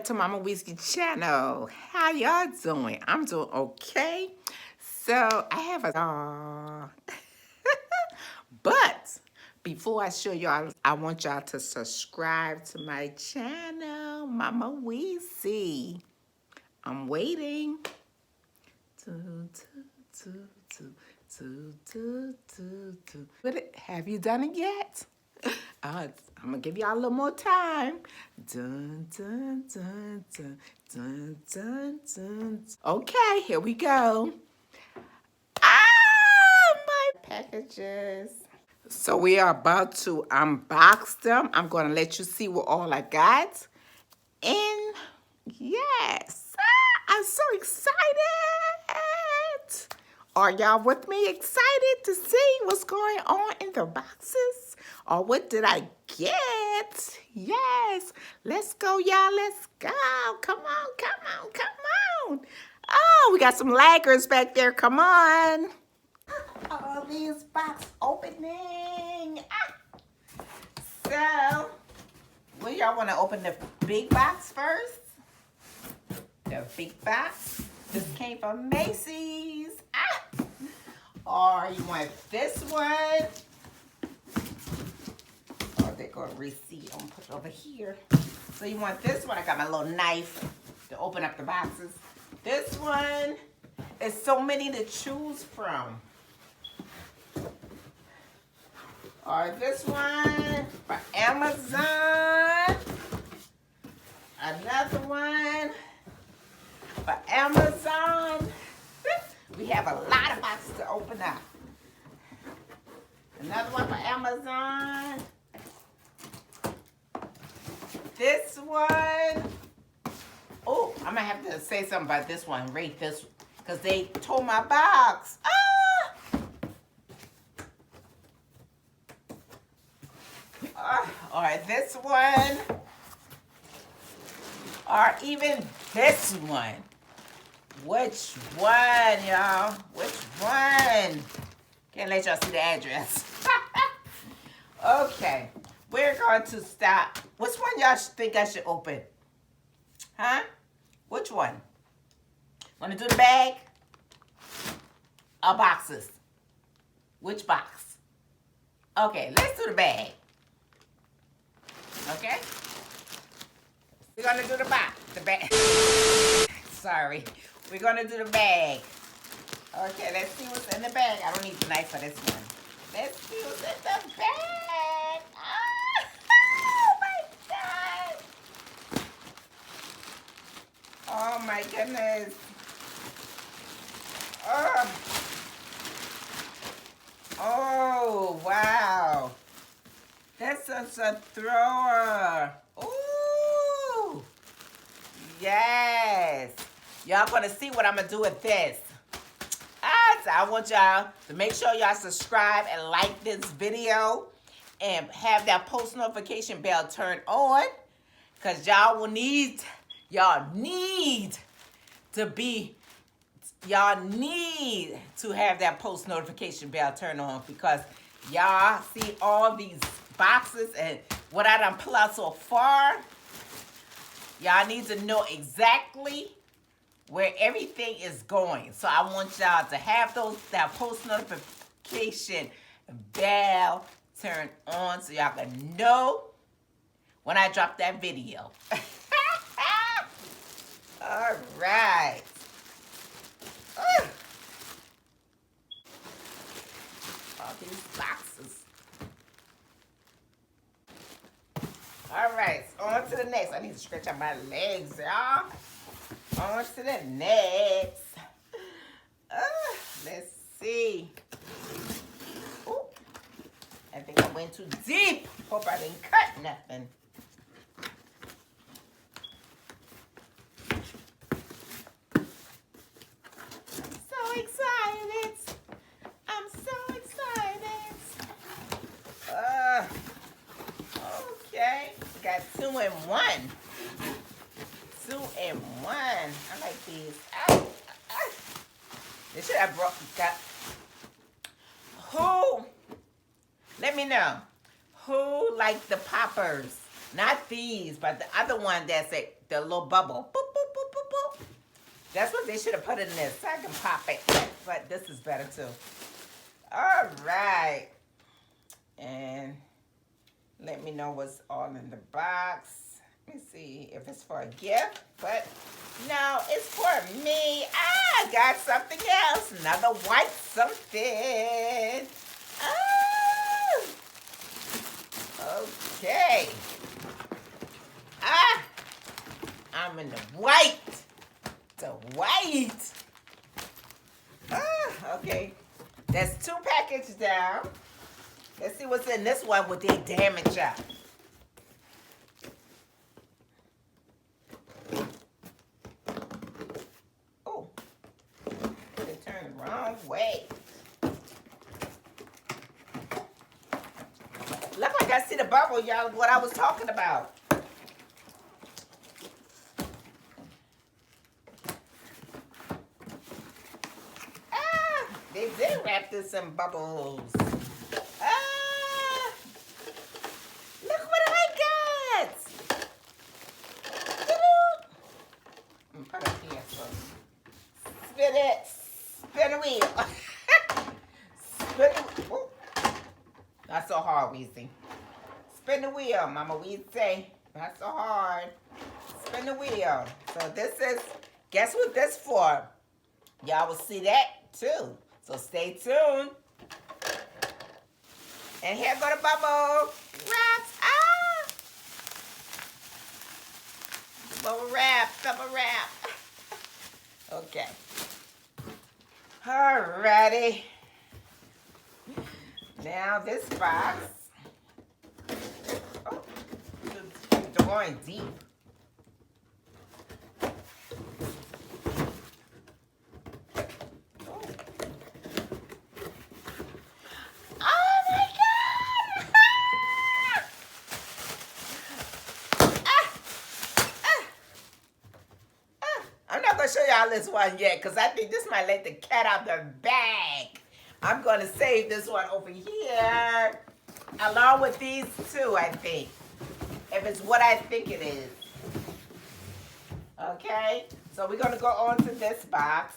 to Mama Weesie channel. How y'all doing? I'm doing okay. So I have a but before I show y'all, I want y'all to subscribe to my channel, Mama Weesie. I'm waiting. Have you done it yet? I'm gonna give y'all a little more time. Dun, dun, dun, dun, dun, dun, dun. Okay, here we go. My packages. So we are about to unbox them. I'm gonna let you see what all I got. And yes, I'm so excited. Are y'all with me? Excited to see what's going on in the boxes? Or what did I get? Yes. Let's go, y'all. Let's go. Come on, come on, come on. Oh, we got some laggers back there. Come on. All these box opening. So, well, y'all want to open the big box first? The big box. This came from Macy's. Or you want this one. Or they go receipt. I'm gonna put it over here. So you want this one. I got my little knife to open up the boxes. This one. There's so many to choose from. Or this one for Amazon. Another one for Amazon. We have a lot of boxes to open up. Another one for Amazon. This one. Oh, I'm gonna have to say something about this one. Rate this because they tore my box. Or this one. Or even this one. Which one, y'all? Which one? Can't let y'all see the address. Okay. We're going to stop. Which one y'all think I should open? Huh? Which one? Want to do the bag? Or boxes? Which box? Okay, let's do the bag. Okay? We're going to do the box. The bag. Sorry. We're going to do the bag. Okay, let's see what's in the bag. I don't need the knife for this one. Let's see what's in the bag. Oh my God. Oh my goodness. Oh, wow. That's just a thrower. Ooh. Yes. Y'all gonna see what I'm gonna do with this. So I want y'all to make sure y'all subscribe and like this video and have that post notification bell turned on, because y'all need to have that post notification bell turned on, because y'all see all these boxes and what I done pull out so far. Y'all need to know exactly where everything is going. So I want y'all to have that post notification bell turned on so y'all can know when I drop that video. All right. All these boxes. All right, on to the next. I need to stretch out my legs, y'all. On to the next. Let's see. Ooh, I think I went too deep. Hope I didn't cut nothing. I'm so excited. I'm so excited. Okay, we got 2 in 1. 2 in 1. I like these. They should have got. Who? Let me know. Who liked the poppers? Not these, but the other one that's the little bubble. Boop, boop, boop, boop, boop. That's what they should have put in this. So I can pop it. But this is better too. All right. And let me know what's all in the box. Let me see if it's for a gift. But no, it's for me. I got something else. Another white something. Oh. Okay. I'm in the white. The white. Okay. There's 2 packages down. Let's see what's in this one with the damage out. Oh. It turned the wrong way. Look like I see the bubble, y'all, what I was talking about. They did wrap this in bubbles. Look what I got. I'm put it here first. Spin it. Spin the wheel. Spin the wheel. Oh. Not so hard, Weesie. Spin the wheel, MamaWeesie. Not so hard. Spin the wheel. So this is, guess what this for? Y'all will see that too. So stay tuned. And here go the bubble wraps. Bubble wrap, bubble wrap. Okay. Alrighty. Now this box. Oh, it's going deep. Show y'all this one yet because I think this might let the cat out the bag. I'm going to save this one over here along with these 2, I think, if it's what I think it is. Okay, so we're going to go on to this box.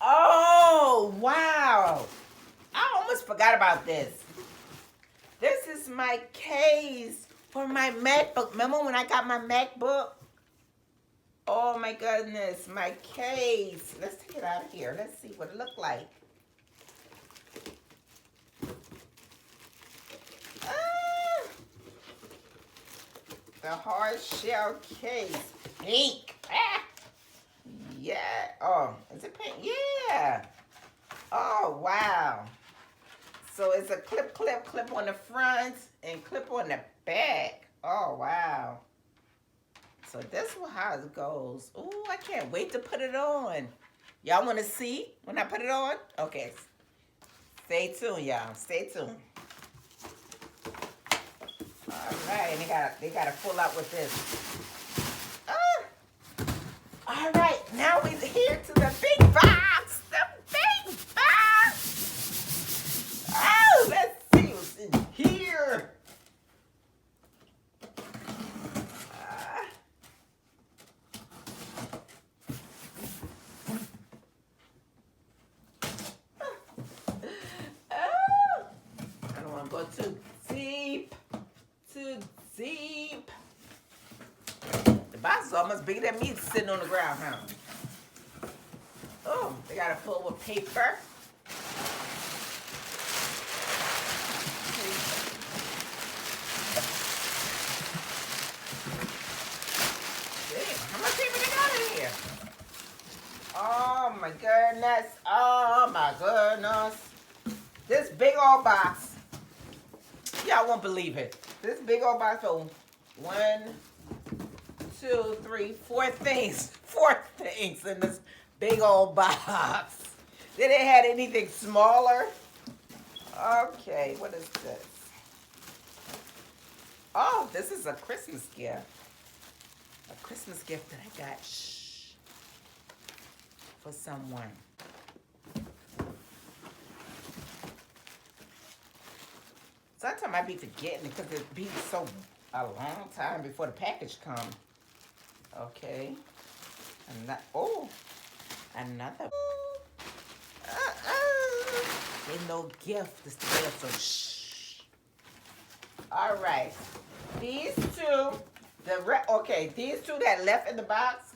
Oh, wow. I almost forgot about this. This is my case for my MacBook. Remember when I got my MacBook? Oh, my goodness. My case. Let's take it out of here. Let's see what it looked like. The hard shell case. Pink. Yeah. Oh, is it pink? Yeah. Oh, wow. So it's a clip on the front and clip on the back. Oh, wow. So that's how it goes. Oh, I can't wait to put it on. Y'all want to see when I put it on? Okay. Stay tuned, y'all. Stay tuned. All right. They got to pull out with this. All right, now we're here to the big box. The big box. Oh, let's see what's in here. I don't want to go too deep. Too deep. The box is almost bigger than me sitting on the ground, huh? Oh, they got it full with paper. Dang, how much paper they got in here? Oh my goodness. Oh my goodness. This big old box. Y'all won't believe it. This big old box. So 1, 2, 3, 4 things. 4 things in this big old box. They didn't have anything smaller. Okay, what is this? Oh, this is a Christmas gift. A Christmas gift that I got for someone. Sometimes I be forgetting it because it be so a long time before the package comes. Okay. Another. Ain't no gift. It's the gift, so shh. All right. These two, these two that left in the box,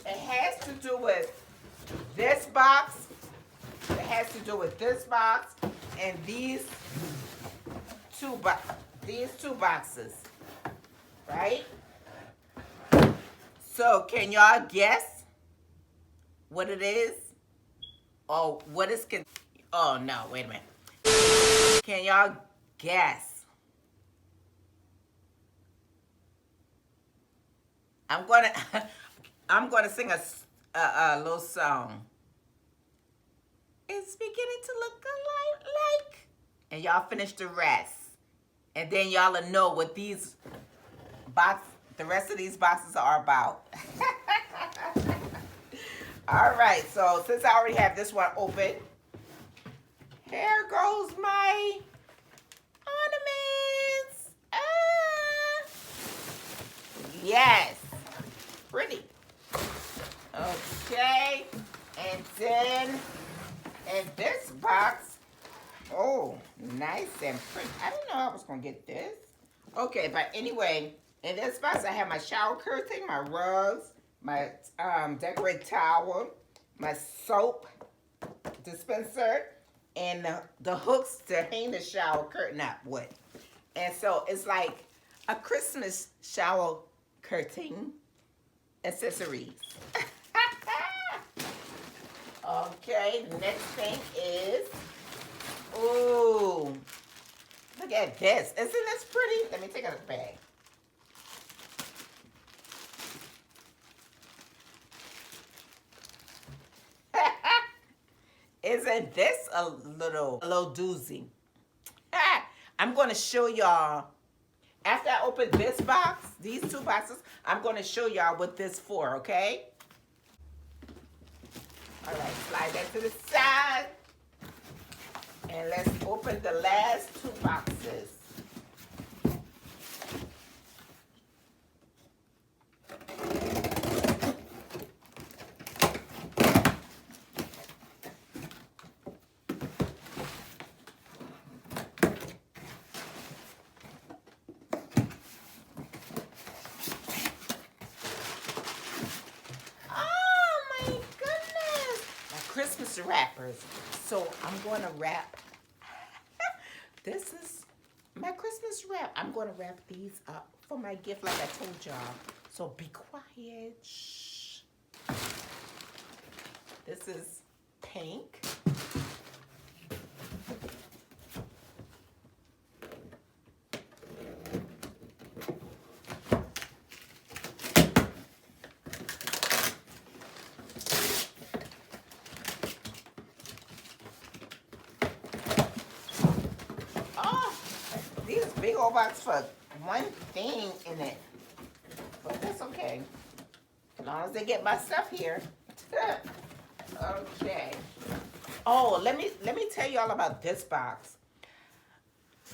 it has to do with this box. It has to do with this box and these two boxes, right? So can y'all guess what it is? Or what is oh no, wait a minute. Can y'all guess? I'm gonna sing a little song. It's beginning to look like, and y'all finish the rest, and then y'all will know what the rest of these boxes are about. All right, so since I already have this one open, here goes my ornaments. Yes, pretty. Okay, and then in this box, oh, nice and pretty. I didn't know I was gonna get this. Okay, but anyway, in this box I have my shower curtain, my rugs, my decorated towel, my soap dispenser, and the hooks to hang the shower curtain up with. And so it's like a Christmas shower curtain accessories. Okay, the next thing is, ooh, look at this. Isn't this pretty? Let me take out the bag. Isn't this a little doozy? I'm going to show y'all, after I open this box, these two boxes, I'm going to show y'all what this for, okay? All right, slide that to the side. And let's open the last two boxes. Christmas wrappers. So I'm going to wrap. This is my Christmas wrap. I'm going to wrap these up for my gift like I told y'all. So be quiet. Shh. This is pink. Big old box for one thing in it, but that's okay, as long as they get my stuff here. Okay. Oh, let me tell y'all about this box.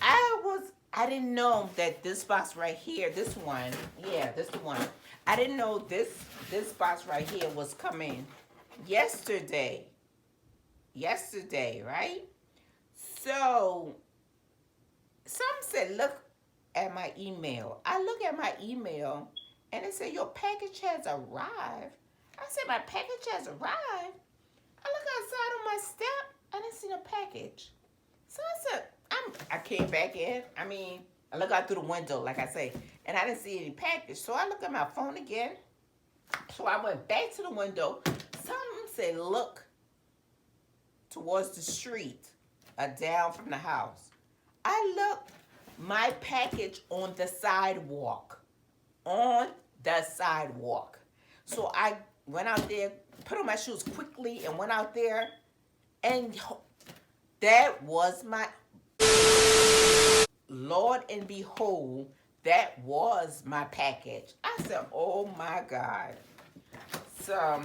I didn't know that this box right here, this one, yeah, this the one. I didn't know this box right here was coming yesterday, right? So some said, look at my email. I look at my email, and it said, your package has arrived. I said, my package has arrived? I look outside on my step, I didn't see no package. So I said, I came back in. I mean, I look out through the window, like I say, and I didn't see any package. So I looked at my phone again. So I went back to the window. Something said, look towards the street, down from the house. I looked, my package on the sidewalk. So I went out there, put on my shoes quickly, and went out there, and that was my, Lord and behold, that was my package. I said, oh my God. So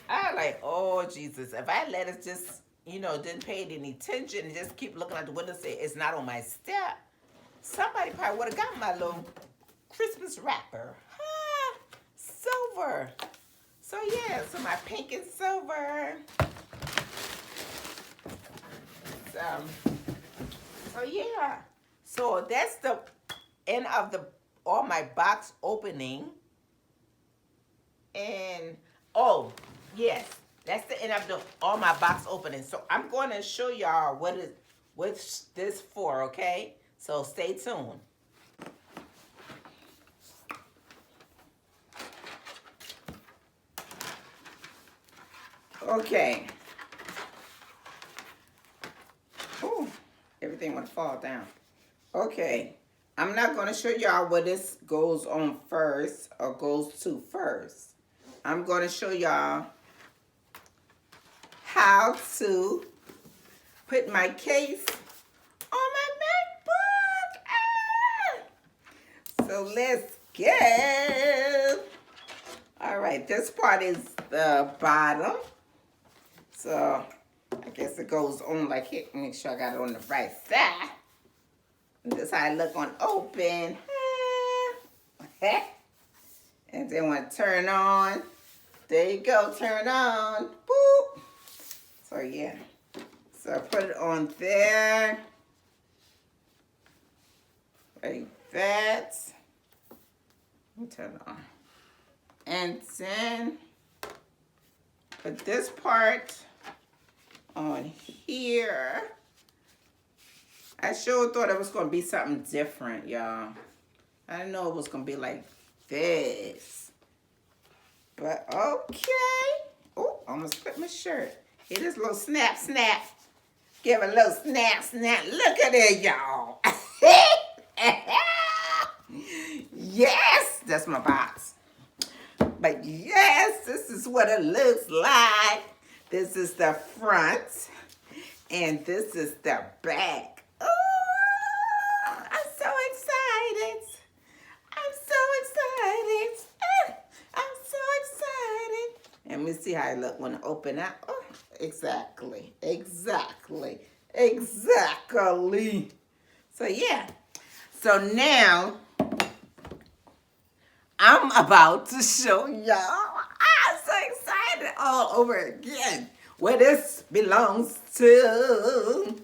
I like, oh Jesus, if I let it just, you know, didn't pay it any attention and just keep looking out the window and say it's not on my step, somebody probably would have got my little Christmas wrapper. Ah, silver. So yeah, so my pink and silver. So yeah. So that's the end of all my box opening. And oh yes, that's the end of all my box opening. So I'm going to show y'all what's this for, okay? So stay tuned. Okay. Oh, everything want to fall down. Okay. I'm not going to show y'all what this goes on first or goes to first. I'm going to show y'all how to put my case on my MacBook. So let's go. All right, this part is the bottom. So I guess it goes on like here. Make sure I got it on the right side. This is how I look on open. And then when I turn on, there you go, turn on. Boop. So yeah. So I put it on there. Like that. Let me turn it on. And then put this part on here. I sure thought it was going to be something different, y'all. I didn't know it was going to be like this. But okay. Oh, almost put my shirt. Here, this little snap, snap. Give a little snap, snap. Look at it, y'all. Yes, that's my box. But yes, this is what it looks like. This is the front. And this is the back. Oh, I'm so excited. I'm so excited. I'm so excited. Let me see how I look when I open up. Oh, exactly. Exactly. Exactly. So yeah. So now I'm about to show y'all. I'm so excited all over again where this belongs to.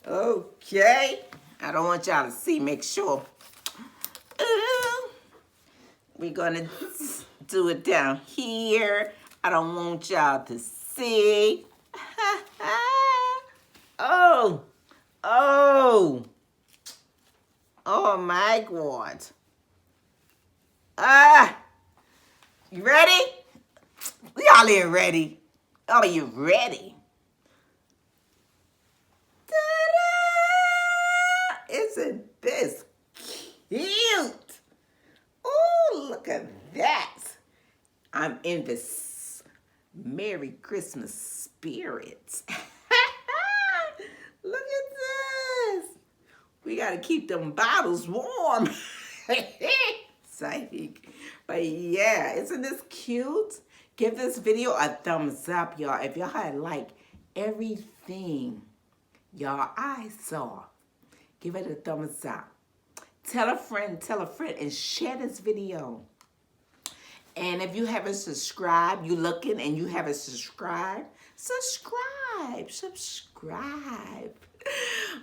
Okay. I don't want y'all to see. Make sure. We're going to do it down here. I don't want y'all to see. Oh. Oh. Oh my God. You ready? Y'all ain't ready. Are you ready? Ta-da! Isn't this cute? Oh, look at that. I'm in this Merry Christmas spirit. Look at this. We got to keep them bottles warm. Psych. But yeah, isn't this cute? Give this video a thumbs up, y'all. If y'all had like everything y'all I saw, give it a thumbs up. Tell a friend, and share this video. And if you haven't subscribed, you looking and you haven't subscribed, subscribe.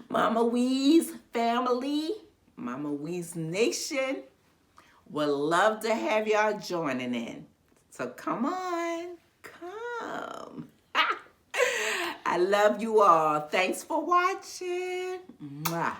MamaWeesie family, MamaWeesie Nation would love to have y'all joining in. So come on, come. I love you all. Thanks for watching. Mwah.